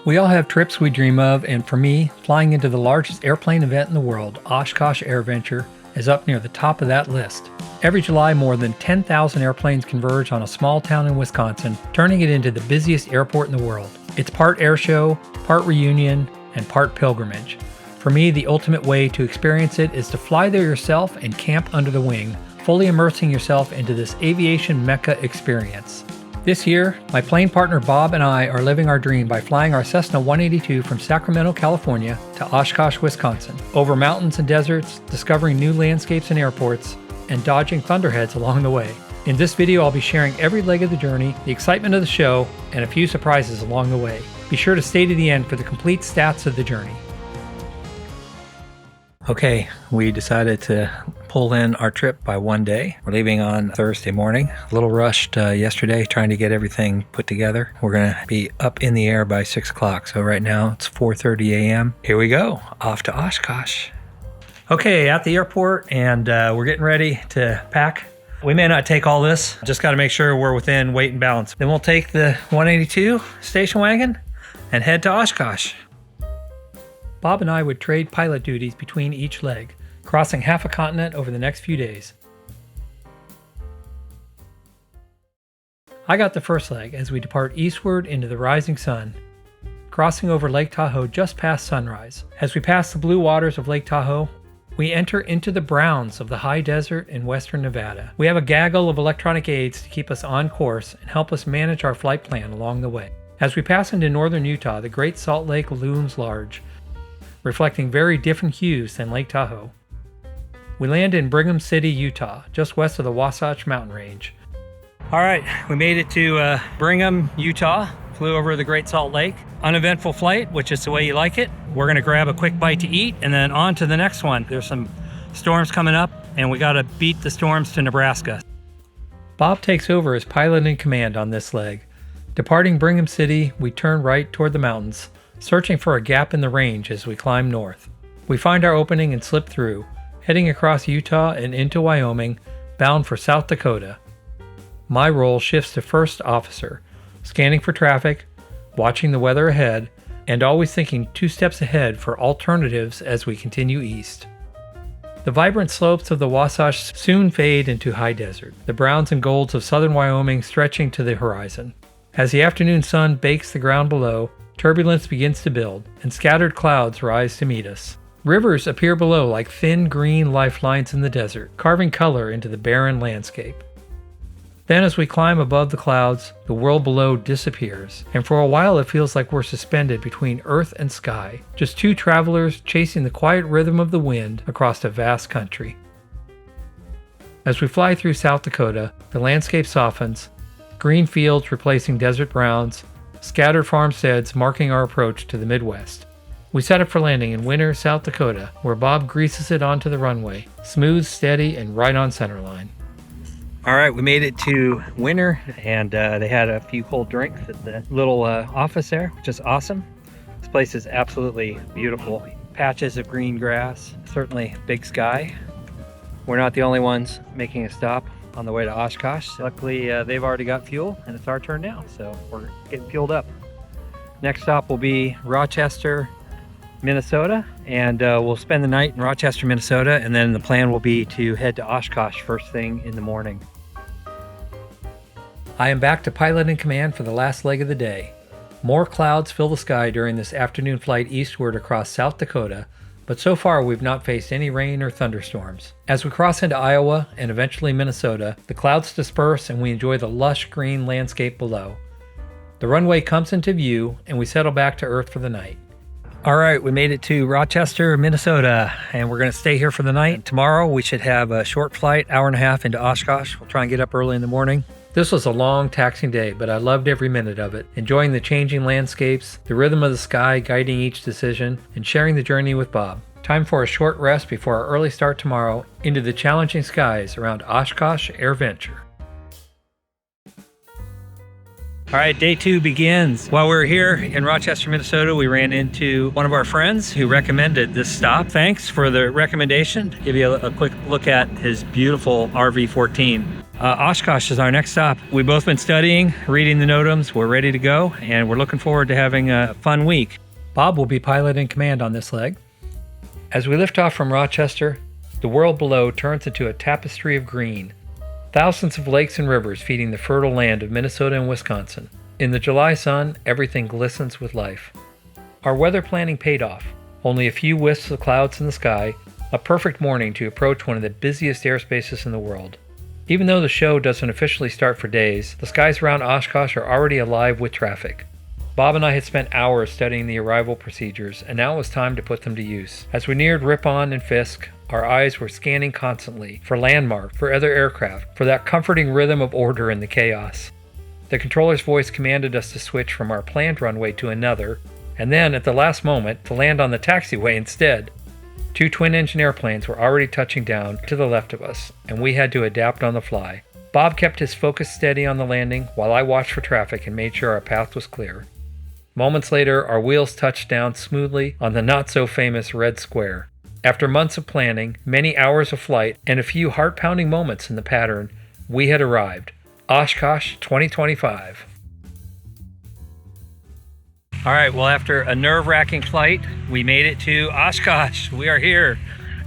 We all have trips we dream of, and for me, flying into the largest airplane event in the world, Oshkosh AirVenture, is up near the top of that list. Every July, more than 10,000 airplanes converge on a small town in Wisconsin, turning it into the busiest airport in the world. It's part air show, part reunion, and part pilgrimage. For me, the ultimate way to experience it is to fly there yourself and camp under the wing, fully immersing yourself into this aviation mecca experience. This year, my plane partner Bob and I are living our dream by flying our Cessna 182 from Sacramento, California to Oshkosh, Wisconsin, over mountains and deserts, discovering new landscapes and airports, and dodging thunderheads along the way. In this video, I'll be sharing every leg of the journey, the excitement of the show, and a few surprises along the way. Be sure to stay to the end for the complete stats of the journey. Okay, we decided to pull in our trip by one day. We're leaving on Thursday morning. A little rushed yesterday trying to get everything put together. We're going to be up in the air by 6 o'clock. So right now it's 4:30 a.m. Here we go, off to Oshkosh. Okay, at the airport, and we're getting ready to pack. We may not take all this, just got to make sure we're within weight and balance. Then we'll take the 182 station wagon and head to Oshkosh. Bob and I would trade pilot duties between each leg, crossing half a continent over the next few days. I got the first leg as we depart eastward into the rising sun, crossing over Lake Tahoe just past sunrise. As we pass the blue waters of Lake Tahoe, we enter into the browns of the high desert in western Nevada. We have a gaggle of electronic aids to keep us on course and help us manage our flight plan along the way. As we pass into northern Utah, the Great Salt Lake looms large, reflecting very different hues than Lake Tahoe. We land in Brigham City, Utah, just west of the Wasatch Mountain Range. All right, we made it to Brigham, Utah. Flew over the Great Salt Lake. Uneventful flight, which is the way you like it. We're gonna grab a quick bite to eat and then on to the next one. There's some storms coming up and we gotta beat the storms to Nebraska. Bob takes over as pilot in command on this leg. Departing Brigham City, we turn right toward the mountains, searching for a gap in the range as we climb north. We find our opening and slip through, heading across Utah and into Wyoming, bound for South Dakota. My role shifts to first officer, scanning for traffic, watching the weather ahead, and always thinking 2 steps ahead for alternatives as we continue east. The vibrant slopes of the Wasatch soon fade into high desert, the browns and golds of southern Wyoming stretching to the horizon. As the afternoon sun bakes the ground below, turbulence begins to build, and scattered clouds rise to meet us. Rivers appear below like thin green lifelines in the desert, carving color into the barren landscape. Then as we climb above the clouds, the world below disappears, and for a while it feels like we're suspended between earth and sky, just 2 travelers chasing the quiet rhythm of the wind across a vast country. As we fly through South Dakota, the landscape softens, green fields replacing desert browns, scattered farmsteads marking our approach to the Midwest. We set up for landing in Winter, South Dakota, where Bob greases it onto the runway, smooth, steady, and right on centerline. All right, we made it to Winter, and they had a few cold drinks at the little office there, which is awesome. This place is absolutely beautiful. Patches of green grass, certainly big sky. We're not the only ones making a stop on the way to Oshkosh. Luckily, they've already got fuel, and it's our turn now, so we're getting fueled up. Next stop will be Rochester, Minnesota, and we'll spend the night in Rochester, Minnesota, and then the plan will be to head to Oshkosh first thing in the morning. I am back to pilot in command for the last leg of the day. More clouds fill the sky during this afternoon flight eastward across South Dakota, but so far we've not faced any rain or thunderstorms. As we cross into Iowa and eventually Minnesota, the clouds disperse and we enjoy the lush green landscape below. The runway comes into view and we settle back to earth for the night. All right, we made it to Rochester, Minnesota, and we're going to stay here for the night. Tomorrow we should have a short flight, hour and a half into Oshkosh. We'll try and get up early in the morning. This was a long, taxing day, but I loved every minute of it, enjoying the changing landscapes, the rhythm of the sky guiding each decision, and sharing the journey with Bob. Time for a short rest before our early start tomorrow into the challenging skies around Oshkosh AirVenture. All right, day 2 begins. While we were here in Rochester, Minnesota, we ran into one of our friends who recommended this stop. Thanks for the recommendation. Give you a quick look at his beautiful RV-14. Oshkosh is our next stop. We've both been studying, reading the NOTAMs. We're ready to go, and we're looking forward to having a fun week. Bob will be pilot in command on this leg. As we lift off from Rochester, the world below turns into a tapestry of green. Thousands of lakes and rivers feeding the fertile land of Minnesota and Wisconsin. In the July sun, everything glistens with life. Our weather planning paid off. Only a few wisps of clouds in the sky, a perfect morning to approach one of the busiest airspaces in the world. Even though the show doesn't officially start for days, the skies around Oshkosh are already alive with traffic. Bob and I had spent hours studying the arrival procedures, and now it was time to put them to use. As we neared Ripon and Fisk, our eyes were scanning constantly for landmarks, for other aircraft, for that comforting rhythm of order in the chaos. The controller's voice commanded us to switch from our planned runway to another, and then, at the last moment, to land on the taxiway instead. 2 twin-engine airplanes were already touching down to the left of us, and we had to adapt on the fly. Bob kept his focus steady on the landing while I watched for traffic and made sure our path was clear. Moments later, our wheels touched down smoothly on the not-so-famous Red Square. After months of planning, many hours of flight, and a few heart-pounding moments in the pattern, we had arrived. Oshkosh 2025. All right, well, after a nerve-wracking flight, we made it to Oshkosh. We are here,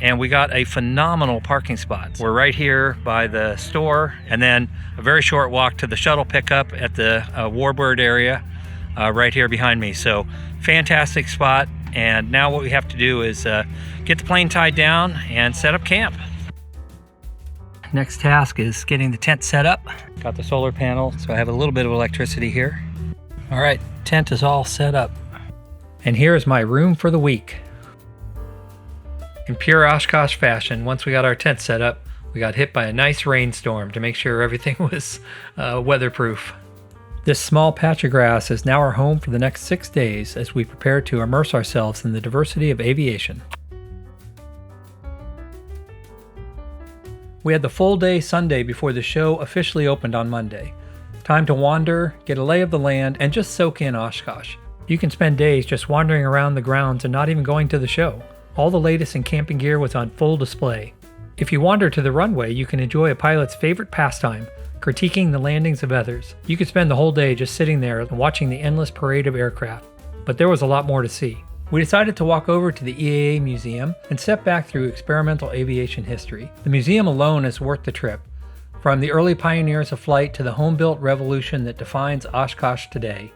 and we got a phenomenal parking spot. We're right here by the store, and then a very short walk to the shuttle pickup at the Warbird area right here behind me. So, fantastic spot. And now what we have to do is get the plane tied down and set up camp. Next task is getting the tent set up. Got the solar panel, so I have a little bit of electricity here. All right, tent is all set up. And here is my room for the week. In pure Oshkosh fashion, once we got our tent set up, we got hit by a nice rainstorm to make sure everything was weatherproof. This small patch of grass is now our home for the next 6 days as we prepare to immerse ourselves in the diversity of aviation. We had the full day Sunday before the show officially opened on Monday. Time to wander, get a lay of the land, and just soak in Oshkosh. You can spend days just wandering around the grounds and not even going to the show. All the latest in camping gear was on full display. If you wander to the runway, you can enjoy a pilot's favorite pastime, critiquing the landings of others. You could spend the whole day just sitting there and watching the endless parade of aircraft, but there was a lot more to see. We decided to walk over to the EAA Museum and step back through experimental aviation history. The museum alone is worth the trip, from the early pioneers of flight to the home-built revolution that defines Oshkosh today.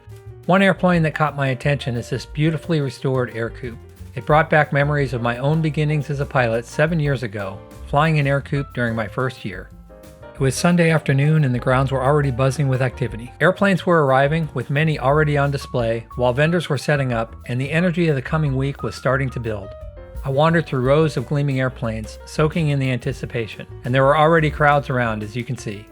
One airplane that caught my attention is this beautifully restored air coupe. It brought back memories of my own beginnings as a pilot 7 years ago, flying an air coupe during my first year. It was Sunday afternoon and the grounds were already buzzing with activity. Airplanes were arriving, with many already on display, while vendors were setting up, and the energy of the coming week was starting to build. I wandered through rows of gleaming airplanes, soaking in the anticipation, and there were already crowds around, as you can see.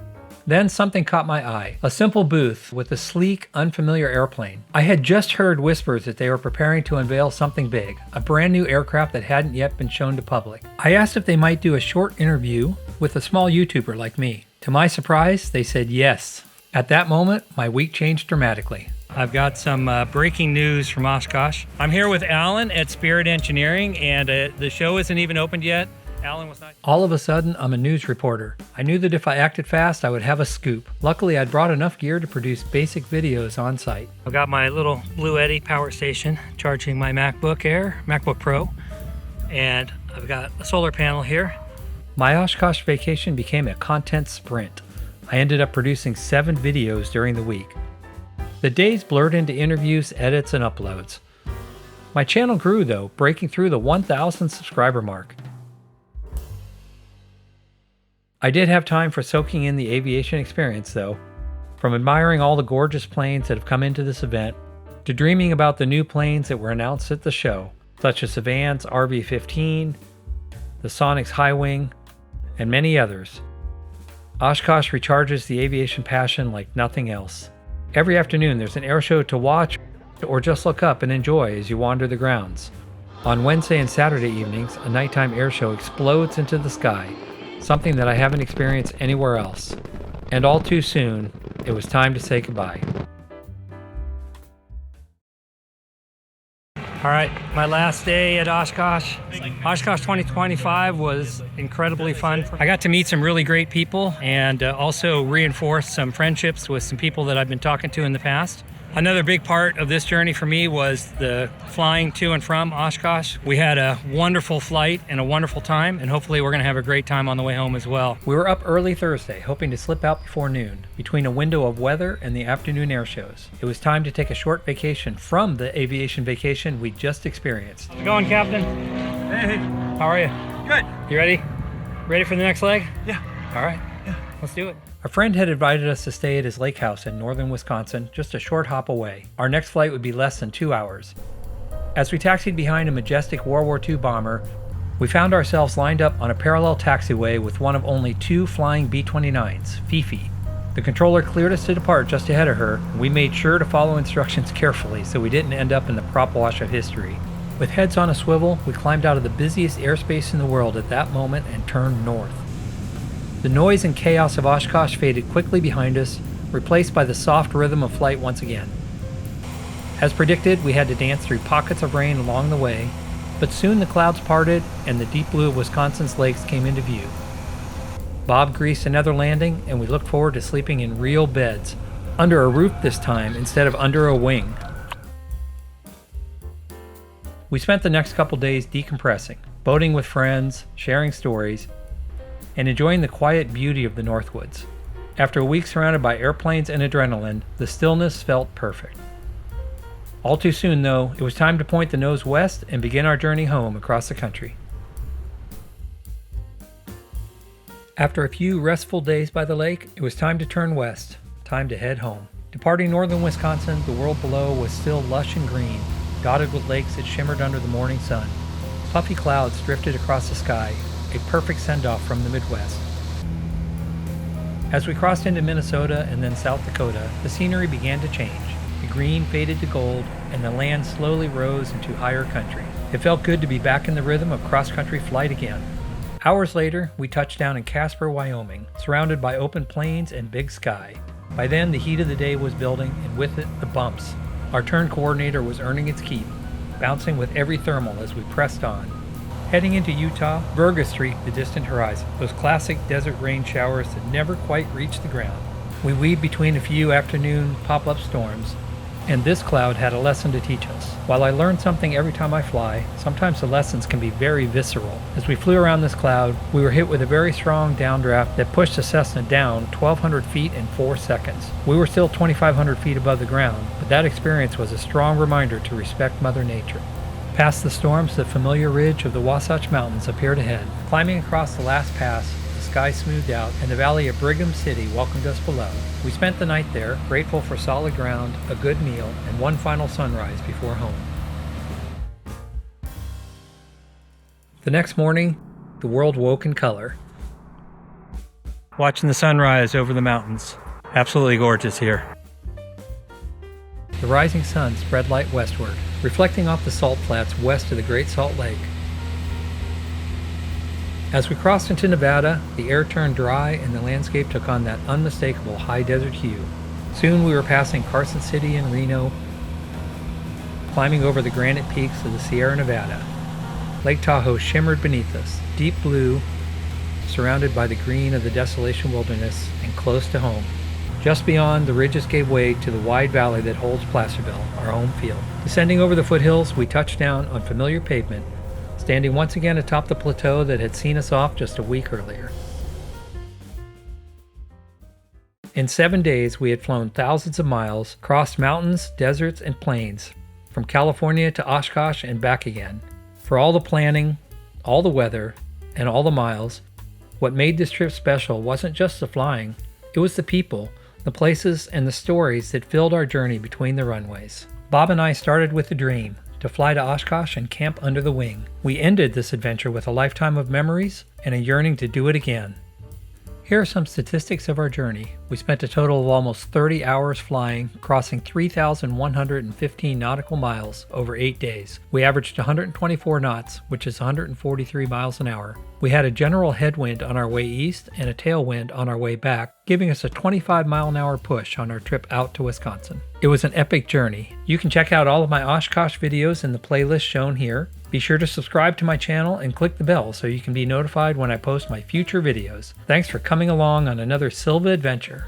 Then something caught my eye, a simple booth with a sleek, unfamiliar airplane. I had just heard whispers that they were preparing to unveil something big, a brand new aircraft that hadn't yet been shown to public. I asked if they might do a short interview with a small YouTuber like me. To my surprise, they said yes. At that moment, my week changed dramatically. I've got some breaking news from Oshkosh. I'm here with Alan at Spirit Engineering, and the show isn't even opened yet. Alan was not. All of a sudden, I'm a news reporter. I knew that if I acted fast, I would have a scoop. Luckily, I'd brought enough gear to produce basic videos on site. I've got my little Blue Eddy power station charging my MacBook Pro, and I've got a solar panel here. My Oshkosh vacation became a content sprint. I ended up producing 7 videos during the week. The days blurred into interviews, edits, and uploads. My channel grew though, breaking through the 1,000 subscriber mark. I did have time for soaking in the aviation experience though, from admiring all the gorgeous planes that have come into this event, to dreaming about the new planes that were announced at the show, such as Savant's RV-15, the Sonic's High Wing, and many others. Oshkosh recharges the aviation passion like nothing else. Every afternoon there's an air show to watch or just look up and enjoy as you wander the grounds. On Wednesday and Saturday evenings, a nighttime air show explodes into the sky, something that I haven't experienced anywhere else. And all too soon, it was time to say goodbye. All right, my last day at Oshkosh. Oshkosh 2025 was incredibly fun. I got to meet some really great people and also reinforce some friendships with some people that I've been talking to in the past. Another big part of this journey for me was the flying to and from Oshkosh. We had a wonderful flight and a wonderful time, and hopefully we're going to have a great time on the way home as well. We were up early Thursday, hoping to slip out before noon, between a window of weather and the afternoon air shows. It was time to take a short vacation from the aviation vacation we just experienced. How's it going, Captain? Hey. How are you? Good. You ready? Ready for the next leg? Yeah. All right. Yeah. Let's do it. A friend had invited us to stay at his lake house in northern Wisconsin, just a short hop away. Our next flight would be less than 2 hours. As we taxied behind a majestic World War II bomber, we found ourselves lined up on a parallel taxiway with one of only 2 flying B-29s, Fifi. The controller cleared us to depart just ahead of her, and we made sure to follow instructions carefully so we didn't end up in the prop wash of history. With heads on a swivel, we climbed out of the busiest airspace in the world at that moment and turned north. The noise and chaos of Oshkosh faded quickly behind us, replaced by the soft rhythm of flight once again. As predicted, we had to dance through pockets of rain along the way, but soon the clouds parted and the deep blue of Wisconsin's lakes came into view. Bob greased another landing, and we looked forward to sleeping in real beds, under a roof this time instead of under a wing. We spent the next couple days decompressing, boating with friends, sharing stories, and enjoying the quiet beauty of the Northwoods. After a week surrounded by airplanes and adrenaline, the stillness felt perfect. All too soon, though, it was time to point the nose west and begin our journey home across the country. After a few restful days by the lake, it was time to turn west, time to head home. Departing northern Wisconsin, the world below was still lush and green, dotted with lakes that shimmered under the morning sun. Puffy clouds drifted across the sky, a perfect send-off from the Midwest. As we crossed into Minnesota and then South Dakota, the scenery began to change. The green faded to gold, and the land slowly rose into higher country. It felt good to be back in the rhythm of cross-country flight again. Hours later, we touched down in Casper, Wyoming, surrounded by open plains and big sky. By then, the heat of the day was building, and with it, the bumps. Our turn coordinator was earning its keep, bouncing with every thermal as we pressed on. Heading into Utah, Virga streaked the distant horizon, those classic desert rain showers that never quite reached the ground. We weaved between a few afternoon pop-up storms, and this cloud had a lesson to teach us. While I learn something every time I fly, sometimes the lessons can be very visceral. As we flew around this cloud, we were hit with a very strong downdraft that pushed the Cessna down 1,200 feet in 4 seconds. We were still 2,500 feet above the ground, but that experience was a strong reminder to respect Mother Nature. Past the storms, the familiar ridge of the Wasatch Mountains appeared ahead. Climbing across the last pass, the sky smoothed out, and the valley of Brigham City welcomed us below. We spent the night there, grateful for solid ground, a good meal, and one final sunrise before home. The next morning, the world woke in color. Watching the sunrise over the mountains. Absolutely gorgeous here. The rising sun spread light westward, reflecting off the salt flats west of the Great Salt Lake. As we crossed into Nevada, the air turned dry and the landscape took on that unmistakable high desert hue. Soon we were passing Carson City and Reno, climbing over the granite peaks of the Sierra Nevada. Lake Tahoe shimmered beneath us, deep blue, surrounded by the green of the Desolation Wilderness and close to home. Just beyond, the ridges gave way to the wide valley that holds Placerville, our home field. Descending over the foothills, we touched down on familiar pavement, standing once again atop the plateau that had seen us off just a week earlier. In 7 days, we had flown thousands of miles, crossed mountains, deserts, and plains, from California to Oshkosh and back again. For all the planning, all the weather, and all the miles, what made this trip special wasn't just the flying, it was the people, the places, and the stories that filled our journey between the runways. Bob and I started with a dream, to fly to Oshkosh and camp under the wing. We ended this adventure with a lifetime of memories and a yearning to do it again. Here are some statistics of our journey. We spent a total of almost 30 hours flying, crossing 3,115 nautical miles over 8 days. We averaged 124 knots, which is 143 miles an hour. We had a general headwind on our way east and a tailwind on our way back, giving us a 25-mile-an-hour push on our trip out to Wisconsin. It was an epic journey. You can check out all of my Oshkosh videos in the playlist shown here. Be sure to subscribe to my channel and click the bell so you can be notified when I post my future videos. Thanks for coming along on another Silva adventure.